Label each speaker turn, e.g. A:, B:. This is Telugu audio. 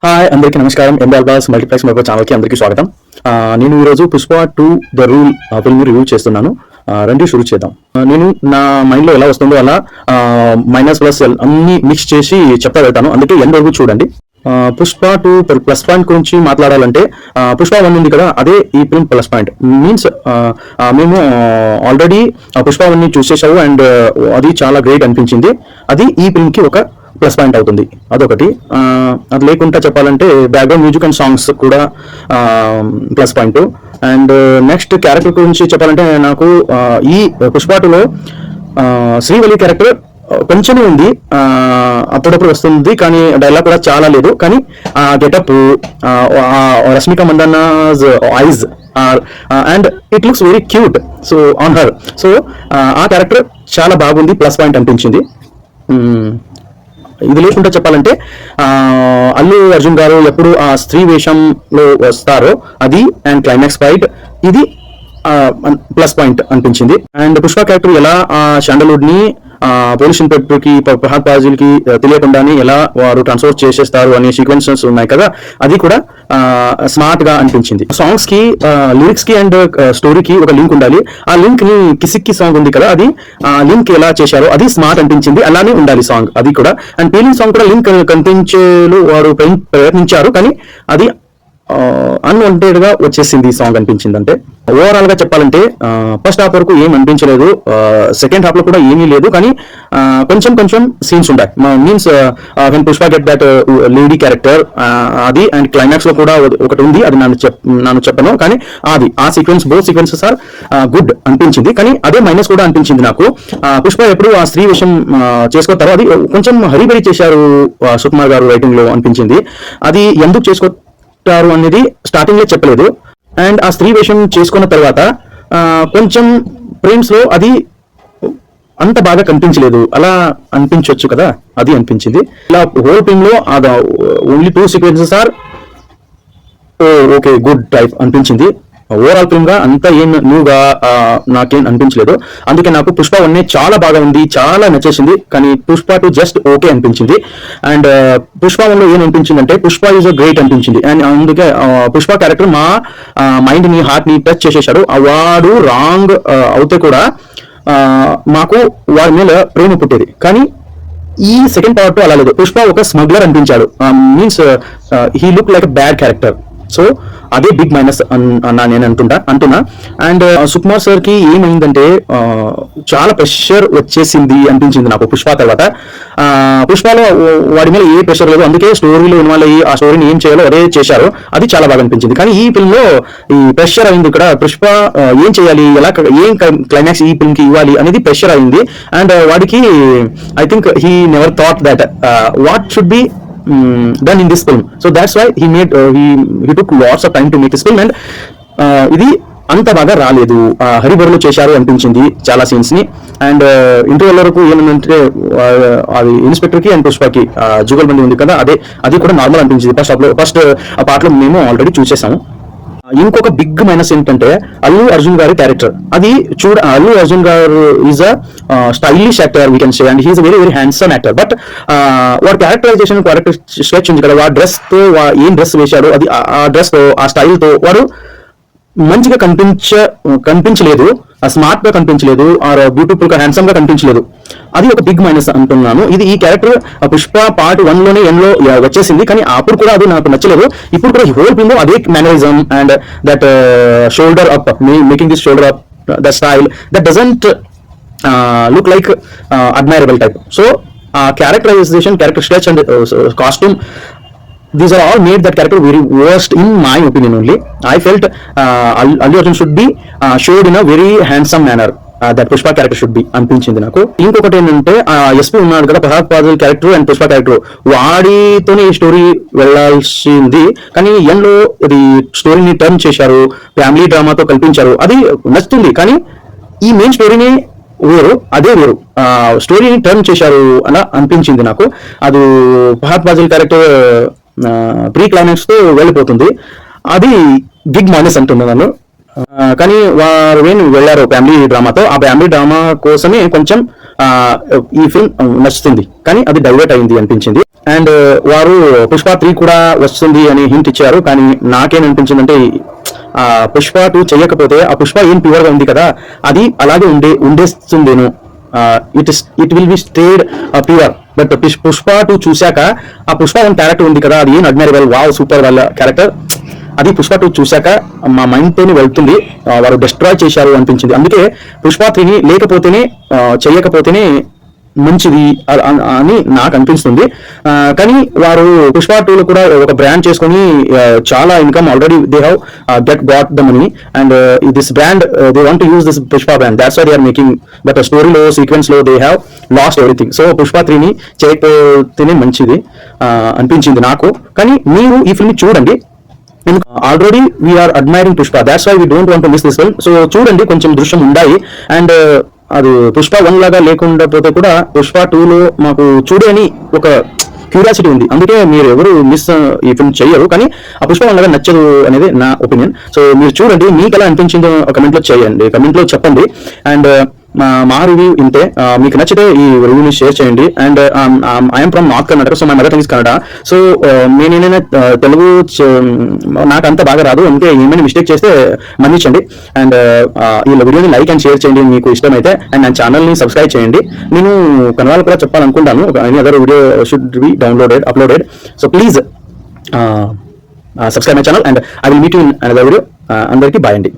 A: హాయ్ అందరికీ నమస్కారం. ఎంబాల్బాస్ మల్టీప్లెక్స్ మరొక ఛానల్కి అందరికీ స్వాగతం. నేను ఈరోజు Pushpa 2 the rule film review చేస్తున్నాను. రండి షురూ చేద్దాం. నేను నా మైండ్లో ఎలా వస్తుందో అలా మైనస్ ప్లస్ అన్ని మిక్స్ చేసి చెప్తా వెళ్తాను, అందుకే ఎండ్ వరకు చూడండి. పుష్ప 2 ప్లస్ పాయింట్ గురించి మాట్లాడాలంటే పుష్ప 1 ఉంది కదా, అదే ఈ ఫిల్మ్ ప్లస్ పాయింట్. మీన్స్ మేము ఆల్రెడీ పుష్ప 1ని చూసేసాము అండ్ అది చాలా గ్రేట్ అనిపించింది. అది ఈ ఫిల్మ్కి ఒక ప్లస్ పాయింట్ అవుతుంది. అదొకటి. అది లేకుండా చెప్పాలంటే బ్యాక్గ్రౌండ్ మ్యూజిక్ అండ్ సాంగ్స్ కూడా plus point. And next character గురించి చెప్పాలంటే నాకు ఈ పుష్ప 2లో శ్రీవల్లి క్యారెక్టర్ కొంచెమే ఉంది, అప్పుడప్పుడు వస్తుంది, కానీ డైలాగ్ కూడా చాలా లేదు. కానీ ఆ getup, Rashmika Mandanna's eyes and it looks very cute so on her. So ఆ క్యారెక్టర్ చాలా బాగుంది, ప్లస్ పాయింట్ అనిపించింది. ఇది లేకుండా చెప్పాలంటే అల్లు అర్జున్ గారు ఎప్పుడు ఆ స్త్రీ వేషంలో వస్తారో అది అండ్ క్లైమాక్స్ ఫైట్ ఇది ప్లస్ పాయింట్ అనిపించింది. అండ్ పుష్ప క్యారెక్టర్ ఎలా శాండల్వుడ్ ని పోలీస్ ఇన్స్పెక్టర్ కి ప్రహాద్ పాజిల్ కి తెలియకుండానే ఎలా వారు ట్రాన్స్ఫర్ చేసేస్తారు అనే సీక్వెన్సెస్ ఉన్నాయి కదా, అది కూడా స్మార్ట్ గా అనిపించింది. సాంగ్స్ కి లిరిక్స్ కి అండ్ స్టోరీకి ఒక లింక్ ఉండాలి. ఆ లింక్ ని కిసిక్కి సాంగ్ ఉంది కదా, అది లింక్ ఎలా చేశారో అది స్మార్ట్ అనిపించింది. అలానే ఉండాలి సాంగ్ అది కూడా. అండ్ ఫీలింగ్ సాంగ్ కూడా లింక్ కనిపించేలు వారు ప్రయత్నించారు, కానీ అది అన్వాంటెడ్ గా వచ్చేసింది సాంగ్ అనిపించింది. అంటే ఓవరాల్ గా చెప్పాలంటే ఫస్ట్ హాఫ్ వరకు ఏం అనిపించలేదు, సెకండ్ హాఫ్ లో కూడా ఏమీ లేదు, కానీ కొంచెం కొంచెం సీన్స్ ఉంటాయి. Means when Pushpa get that lady character అది అండ్ క్లైమాక్స్ లో కూడా ఒకటి ఉంది, అది నన్ను చెప్పను, కానీ అది ఆ sequence both sequences are good అనిపించింది. కానీ అదే మైనస్ కూడా అనిపించింది నాకు. పుష్ప ఎప్పుడు ఆ స్త్రీ విషయం చేసుకోతారో అది కొంచెం హరిబరి చేశారు సుకుమార్ గారు రైటింగ్ లో అనిపించింది. అది ఎందుకు అనేది స్టార్టింగ్ లో చెప్పలేదు. అండ్ ఆ స్త్రీ వేషం చేసుకున్న తర్వాత కొంచెం ఫ్రేమ్స్ లో అది అంత బాగా కనిపించలేదు, అలా అనిపించవచ్చు కదా, అది అనిపించింది. ఇలా హోల్ ఫిల్మ్ లో only 2 sequences are okay good type అనిపించింది. ఓవరాల్ ఫిల్మ్ గా అంతా ఏం న్యూగా నాకేం అనిపించలేదు. అందుకే నాకు పుష్ప 1 చాలా బాగా ఉంది, చాలా నచ్చేసింది. కానీ పుష్ప 2 జస్ట్ ఓకే అనిపించింది. అండ్ పుష్ప 1లో ఏం అనిపించింది అంటే పుష్ప ఈజ్ గ్రేట్ అనిపించింది. అండ్ అందుకే పుష్ప క్యారెక్టర్ మా మైండ్ ని హార్ట్ ని టచ్ చేసేసాడు. వాడు రాంగ్ అవుతే కూడా మాకు వాడి మీద ప్రేమ పుట్టేది. కానీ ఈ సెకండ్ పార్ట్ అలా లేదు. పుష్ప ఒక స్మగ్లర్ అనిపించాడు. Means he look like bad character. So అదే బిగ్ మైనస్ నేను అంటున్నా. అండ్ సుకుమార్ సార్ కి ఏమైందంటే చాలా ప్రెషర్ వచ్చేసింది అనిపించింది నాకు పుష్ప తర్వాత. పుష్పలో వాడి మీద ఏ ప్రెషర్ లేదు, అందుకే స్టోరీలో ఇన్వాల్వ్ అయ్యి ఆ స్టోరీని ఏం చేయాలో అదే చేశారు, అది చాలా బాగా అనిపించింది. కానీ ఈ ఫిల్మ్ లో ఈ ప్రెషర్ అయింది. ఇక్కడ పుష్ప ఏం చేయాలి, ఎలా ఏం క్లైమాక్స్ ఈ ఫిల్మ్ కి ఇవ్వాలి అనేది ప్రెషర్ అయింది. అండ్ వాడికి I think he never thought that what should be done in this film, so that's why he took lots of time to make this film. And ఇది అంత బాగా రాలేదు, హరిబరులు చేశారు అనిపించింది చాలా సీన్స్ ని. అండ్ ఇంటర్వెల్ వరకు ఏమంటే అది ఇన్స్పెక్టర్ కి అండ్ పుష్పకి జుగల్బంది ఉంది కదా, అది కూడా నార్మల్ అనిపించింది. ఫస్ట్ పార్ట్ లో మేము ఆల్రెడీ చూసేసాము. ఇంకొక బిగ్ మైనస్ ఏంటంటే అల్లు అర్జున్ గారి క్యారెక్టర్. అది Allu Arjun garu is a stylish actor we can say, and he's very very handsome actor. But వాడు క్యారెక్టర్ స్కెచ్ ఉంది కదా, వాడు డ్రెస్ తో ఏం డ్రెస్ వేశాడు, అది ఆ డ్రెస్ తో ఆ స్టైల్ తో వాడు మంచిగా కనిపించలేదు, స్మార్ట్ గా కనిపించలేదు, ఆర్ బ్యూటిఫుల్ గా హ్యాండ్సమ్ గా కనిపించలేదు. అది ఒక బిగ్ మైనస్ అంటున్నాను. ఇది ఈ క్యారెక్టర్ పుష్ప పార్ట్ 1 లోనే ఎండ్లో వచ్చేసింది, కానీ అప్పుడు కూడా అది నాకు నచ్చలేదు. ఇప్పుడు కూడా హోల్ ఫిల్మ్ లో అదే mannerism and that shoulder up, making this shoulder up, the style that doesn't look like admirable type. So characterization, character sketch and costume, these are all made that character very worst in my opinion only. I felt Allu Arjun should be showed in a very handsome manner, that Pushpa character should be అనిపించింది నాకు. ఇంకొకటి ఏంటంటే ఎస్పీ ఉన్నాడు కదా, Fahadh Faasil character and Pushpa character, వాడితోనే ఈ స్టోరీ వెళ్లాల్సింది, కానీ ఎండ్ లో ఇది స్టోరీని టర్న్ చేశారు, ఫ్యామిలీ డ్రామాతో కల్పించారు, అది నచ్చుతుంది. కానీ ఈ మెయిన్ స్టోరీని వేరు, అదే వేరు స్టోరీని టర్న్ చేశారు అలా అనిపించింది నాకు. అది Pralhad Faasil character pre climax తో వెళ్ళిపోతుంది, అది బిగ్ మైనస్ అంటున్నాను. కానీ వారు వెళ్ళారు ఫ్యామిలీ డ్రామాతో, ఆ ఫ్యామిలీ డ్రామా కోసమే కొంచెం ఈ ఫిల్మ్ నచ్చుతుంది, కానీ అది డైవర్ట్ అయింది అనిపించింది. అండ్ వారు పుష్ప 3 కూడా వస్తుంది అని హింట్ ఇచ్చారు. కానీ నాకేమనిపించిందంటే పుష్ప 2 చేయకపోతే ఆ పుష్ప ఏం ప్యూర్ గా ఉంది కదా, అది అలాగే ఉండేస్తుందేను. It will be stayed pure. But Pushpa 2 చూశాక ఆ పుష్ప 1 క్యారెక్టర్ ఉంది కదా, అది ఏం అడ్మైరబుల్, వావ్ సూపర్ వాళ్ళ క్యారెక్టర్, అది పుష్ప 2 చూశాక మా మైండ్ తోని వెళ్తుంది. వారు డిస్ట్రాయ్ చేశారు అనిపించింది. అందుకే పుష్ప 3ని లేకపోతేనే చేయకపోతేనే మంచిది అని నాకు అనిపిస్తుంది. కానీ వారు పుష్ప 2లో కూడా ఒక బ్రాండ్ చేసుకొని చాలా income already they have got the money and this brand they want to use this Pushpa brand, that's why they are making. But స్టోరీలో సీక్వెన్స్ లో they have lost everything. So Pushpa 3ని చేయకపోతేనే మంచిది అనిపించింది నాకు. కానీ మీరు ఈ ఫిల్మ్ చూడండి. Already we're admiring Pushpa, that's why we don't want to miss this film. So చూడండి, కొంచెం దృశ్యం ఉండాలి. అండ్ అది పుష్ప 1 లాగా లేకుండా పోతే కూడా పుష్ప 2లో మాకు చూడని ఒక క్యూరియాసిటీ ఉంది. అందుకే మీరు ఎవరు మిస్ ఈ ఫిల్మ్ చెయ్యరు. కానీ ఆ పుష్ప 1 లాగా నచ్చదు అనేది నా ఒపీనియన్. సో మీరు చూడండి, మీకు ఎలా అనిపించిందో కమెంట్లో చేయండి, కమెంట్లో చెప్పండి. అండ్ మా రివ్యూ ఇంతే. మీకు నచ్చితే ఈ రివ్యూని షేర్ చేయండి. And I'm from north Karnataka, so my mother tongue is Kannada. So నేనైనా తెలుగు నాకు అంత బాగా రాదు, అందుకే ఏమైనా మిస్టేక్ చేస్తే మన్నించండి. అండ్ ఈ వీడియోని లైక్ అండ్ షేర్ చేయండి మీకు ఇష్టమైతే. అండ్ నా ఛానల్ని సబ్స్క్రైబ్ చేయండి. నేను కన్నడ కూడా చెప్పాలనుకుంటాను, any other video should be uploaded. So please subscribe my channel and I will meet you in another video. అందరికీ బాయ్ అండి.